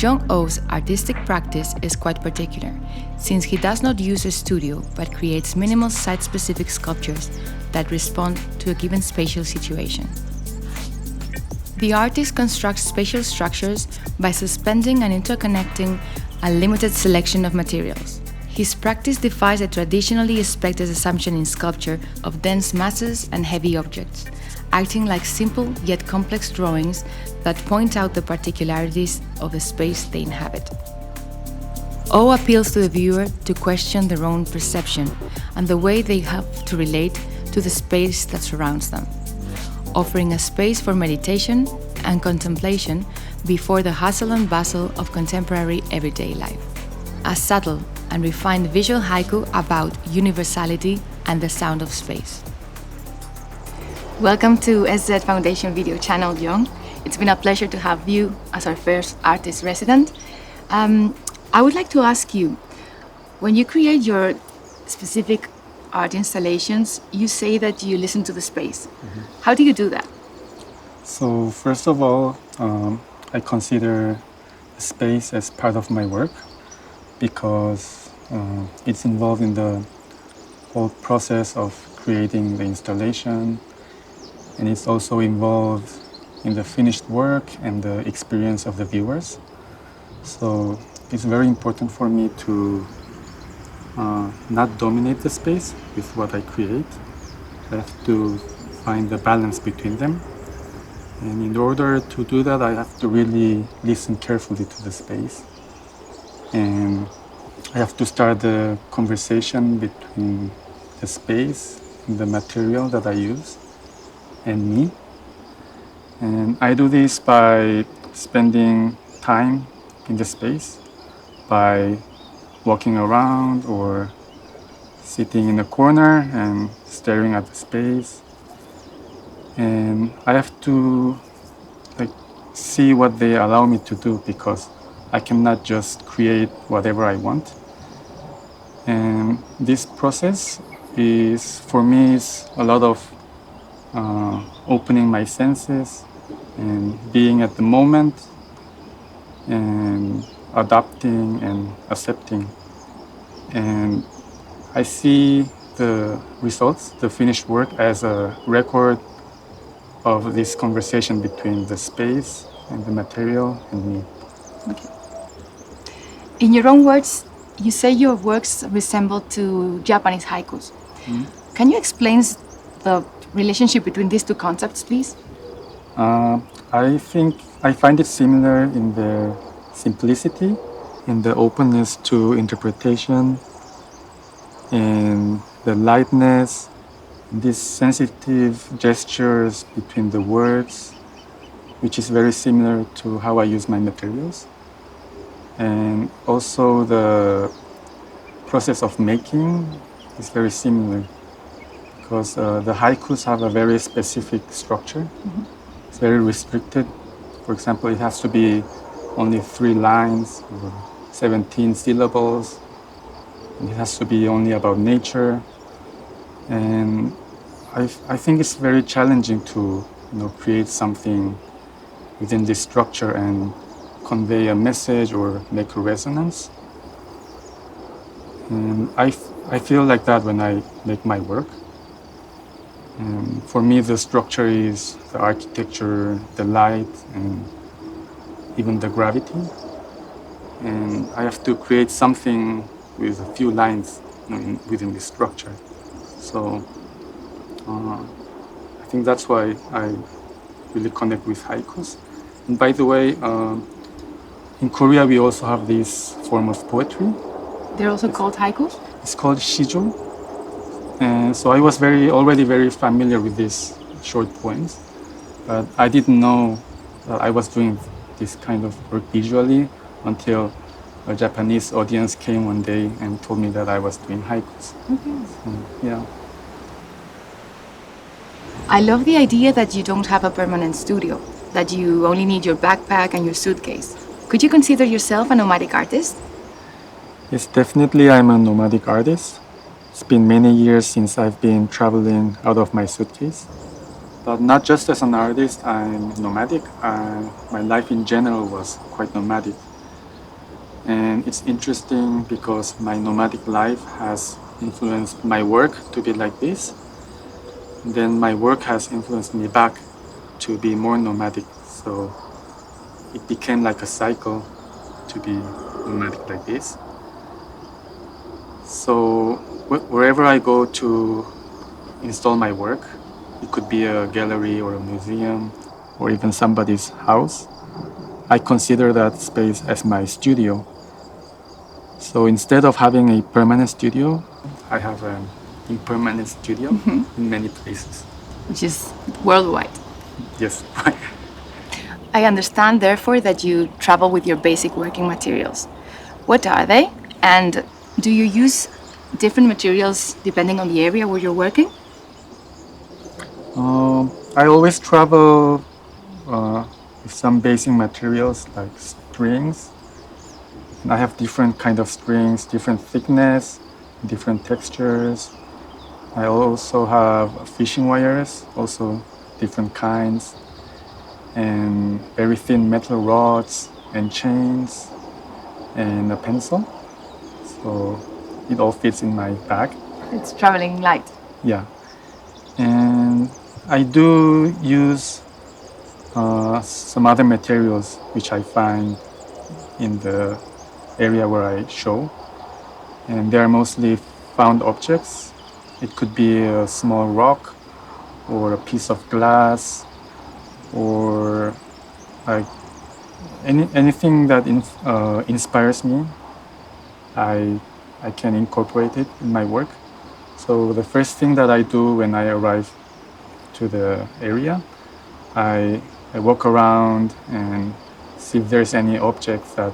Jong Oh's artistic practice is quite particular, since he does not use a studio but creates minimal site-specific sculptures that respond to a given spatial situation. The artist constructs spatial structures by suspending and interconnecting a limited selection of materials. His practice defies a traditionally expected assumption in sculpture of dense masses and heavy objects, acting like simple yet complex drawings that point out the particularities of the space they inhabit. Oh appeals to the viewer to question their own perception and the way they have to relate to the space that surrounds them, offering a space for meditation and contemplation before the hustle and bustle of contemporary everyday life. A subtle and refined visual haiku about universality and the sound of space. Welcome to SZ Foundation video channel, Jong. It's been a pleasure to have you as our first artist resident. I would like to ask you, when you create your specific art installations, you say that you listen to the space. Mm-hmm. How do you do that? So first of all, I consider space as part of my work because it's involved in the whole process of creating the installation, and it's also involved in the finished work and the experience of the viewers. So it's very important for me to not dominate the space with what I create. I have to find the balance between them. And in order to do that, I have to really listen carefully to the space. And I have to start the conversation between the space and the material that I use and me. And I do this by spending time in the space, by walking around or sitting in a corner and staring at the space. And I have to see what they allow me to do because I cannot just create whatever I want. And this process is, for me, is a lot of opening my senses and being at the moment and adapting and accepting. And I see the results, the finished work, as a record of this conversation between the space and the material and me. Okay. In your own words, you say your works resemble to Japanese haikus. Mm-hmm. Can you explain the relationship between these two concepts, please? I think I find it similar in their simplicity, in the openness to interpretation, and the lightness, these sensitive gestures between the words, which is very similar to how I use my materials. And also the process of making is very similar because the haikus have a very specific structure. Mm-hmm. It's very restricted. For example, it has to be only 3 lines or 17 syllables. It has to be only about nature. And I think it's very challenging to create something within this structure and convey a message or make a resonance. And I feel like that when I make my work. And for me, the structure is the architecture, the light, and even the gravity. And I have to create something with a few lines within this structure. So I think that's why I really connect with haikus. And by the way, in Korea, we also have this form of poetry. They're also called haikus? It's called shijo. And so I was already very familiar with these short poems, but I didn't know that I was doing this kind of work visually until a Japanese audience came one day and told me that I was doing haikus. Okay. So, yeah. I love the idea that you don't have a permanent studio, that you only need your backpack and your suitcase. Could you consider yourself a nomadic artist? Yes, definitely I'm a nomadic artist. It's been many years since I've been traveling out of my suitcase. But not just as an artist, I'm nomadic. My life in general was quite nomadic. And it's interesting because my nomadic life has influenced my work to be like this. Then my work has influenced me back to be more nomadic. So it became like a cycle to be nomadic like this. So wherever I go to install my work, it could be a gallery or a museum or even somebody's house, I consider that space as my studio. So instead of having a permanent studio, I have an impermanent studio in many places. which is worldwide. Yes. I understand, therefore, that you travel with your basic working materials. What are they? And do you use different materials depending on the area where you're working? I always travel with some basic materials like strings. And I have different kind of strings, different thickness, different textures. I also have fishing wires, also different kinds, and very thin metal rods and chains and a pencil. So it all fits in my bag. It's traveling light. Yeah. And I do use some other materials which I find in the area where I show. And they are mostly found objects. It could be a small rock or a piece of glass or like anything that inspires me. I can incorporate it in my work. So the first thing that I do when I arrive to the area, I walk around and see if there's any object that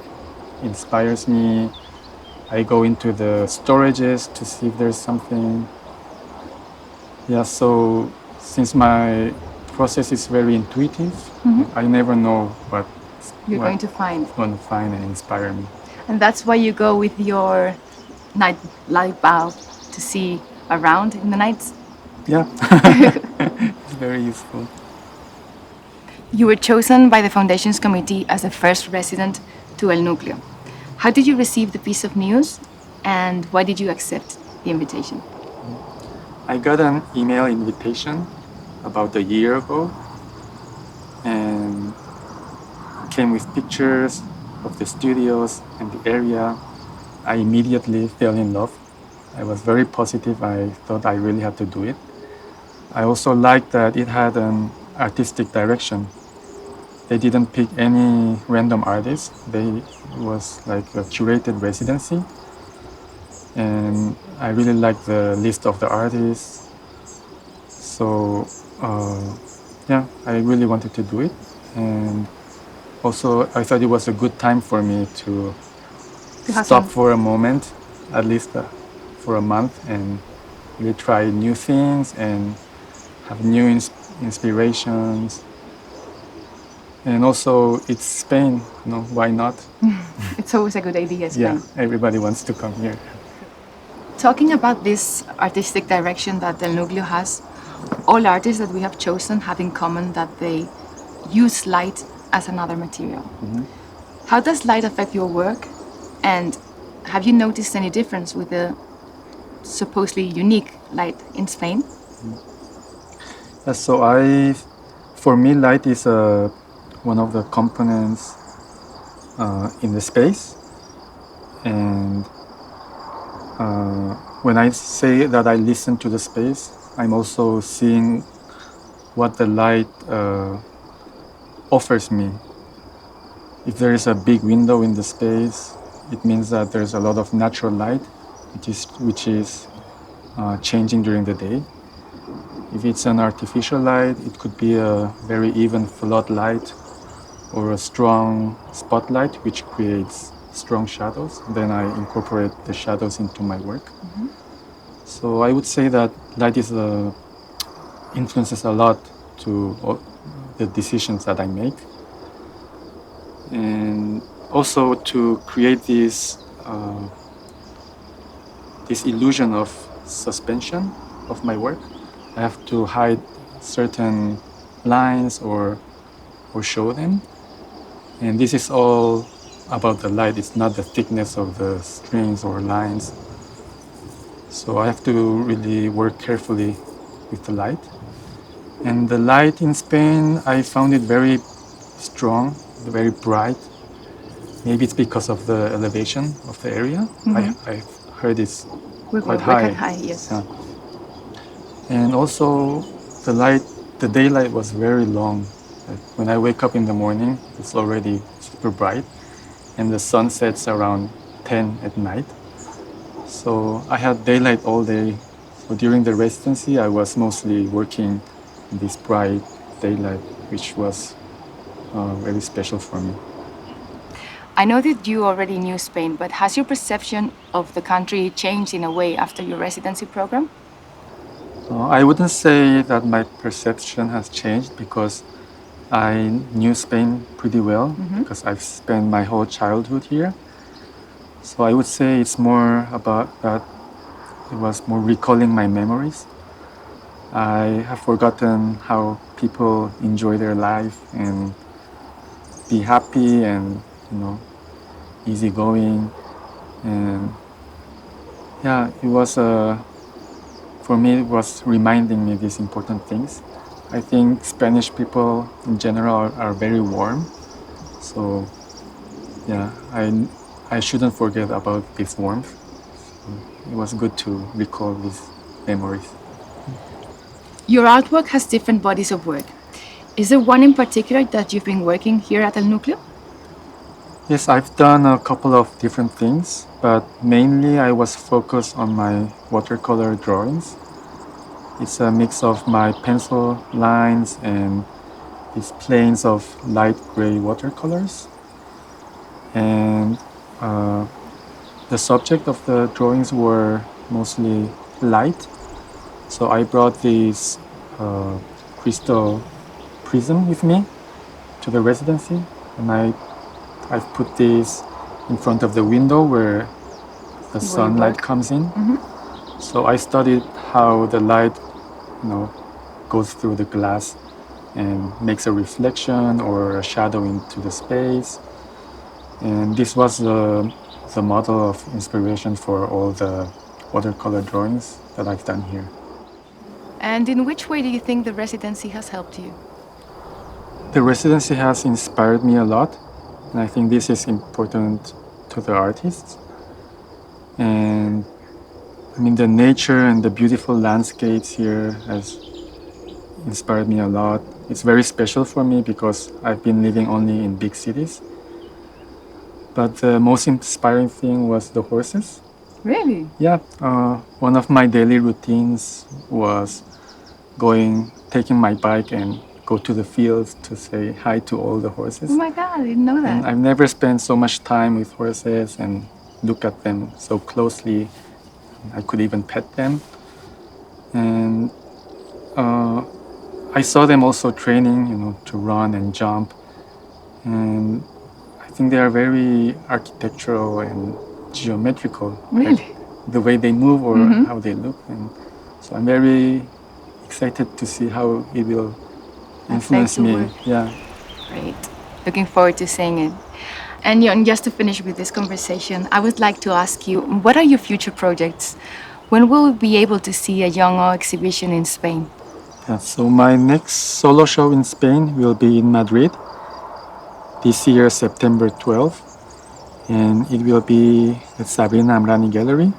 inspires me. I go into the storages to see if there's something. Yeah, so since my process is very intuitive, I never know what You're going to find. going to find and inspire me. And that's why you go with your night light bulb to see around in the nights. Yeah, it's very useful. You were chosen by the Foundation's committee as the first resident to El Núcleo. How did you receive the piece of news and why did you accept the invitation? I got an email invitation about a year ago and it came with pictures of the studios and the area. I immediately fell in love. I was very positive. I thought I really had to do it. I also liked that it had an artistic direction. They didn't pick any random artist. It was like a curated residency. And I really liked the list of the artists. So yeah, I really wanted to do it. And also I thought it was a good time for me to stop for a moment, at least for a month, and really try new things and have new inspirations. And also it's Spain, why not? It's always a good idea, Spain. Yeah, everybody wants to come here. Talking about this artistic direction that El Núcleo has, all artists that we have chosen have in common that they use light as another material. How does light affect your work? And have you noticed any difference with the supposedly unique light in Spain? So for me, light is one of the components in the space. And when I say that I listen to the space, I'm also seeing what the light offers me. If there is a big window in the space, it means that there's a lot of natural light, which is changing during the day. If it's an artificial light, it could be a very even floodlight or a strong spotlight, which creates strong shadows. Then I incorporate the shadows into my work. So I would say that light influences a lot to the decisions that I make. And also to create this illusion of suspension of my work, I have to hide certain lines or show them. And this is all about the light. It's not the thickness of the strings or lines. So I have to really work carefully with the light. And the light in Spain, I found it very strong, very bright. Maybe it's because of the elevation of the area. I've heard it's quite high. Quite high, yes. Yeah. And also the daylight was very long. Like when I wake up in the morning, it's already super bright, and the sun sets around 10 at night. So I had daylight all day. So during the residency, I was mostly working in this bright daylight, which was very special for me. I know that you already knew Spain, but has your perception of the country changed in a way after your residency program? I wouldn't say that my perception has changed because I knew Spain pretty well because I've spent my whole childhood here. So I would say it's more about that. It was more recalling my memories. I have forgotten how people enjoy their life and be happy and, easygoing. And yeah, it was for me, it was reminding me these important things. I think Spanish people in general are very warm. So yeah, I shouldn't forget about this warmth. So it was good to recall these memories. Your artwork has different bodies of work. Is there one in particular that you've been working here at El Núcleo? Yes, I've done a couple of different things, but mainly I was focused on my watercolor drawings. It's a mix of my pencil lines and these planes of light gray watercolors. And the subject of the drawings were mostly light. So I brought this crystal prism with me to the residency, and I've put this in front of the window where the sunlight comes in. So I studied how the light, goes through the glass and makes a reflection or a shadow into the space. And this was the model of inspiration for all the watercolor drawings that I've done here. And in which way do you think the residency has helped you? The residency has inspired me a lot, and I think this is important to the artists. And the nature and the beautiful landscapes here has inspired me a lot. It's very special for me because I've been living only in big cities. But the most inspiring thing was the horses. Really? Yeah, one of my daily routines was taking my bike and go to the fields to say hi to all the horses. Oh my God, I didn't know that. And I've never spent so much time with horses and look at them so closely. I could even pet them. And I saw them also training, to run and jump. And I think they are very architectural and geometrical. Really? Like the way they move or how they look. And so I'm very excited to see how it will influence me. Work. Yeah. Great. Looking forward to seeing it. And Jon, just to finish with this conversation, I would like to ask you, what are your future projects? When will we be able to see a Jong Oh exhibition in Spain? Yeah, so my next solo show in Spain will be in Madrid this year, September 12th. And it will be at Sabrina Amrani Gallery.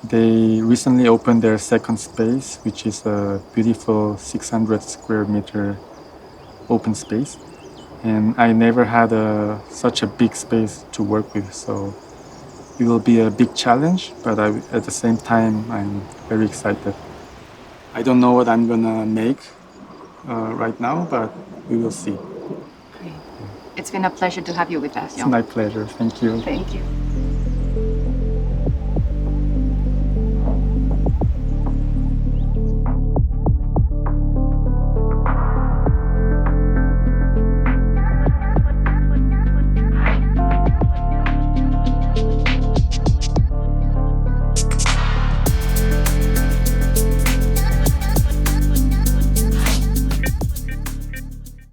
They recently opened their second space, which is a beautiful 600 square meter open space. And I never had such a big space to work with, so it will be a big challenge, but at the same time, I'm very excited. I don't know what I'm gonna make right now, but we will see. Great. It's been a pleasure to have you with us, It's Jon. my pleasure. Thank you. Thank you.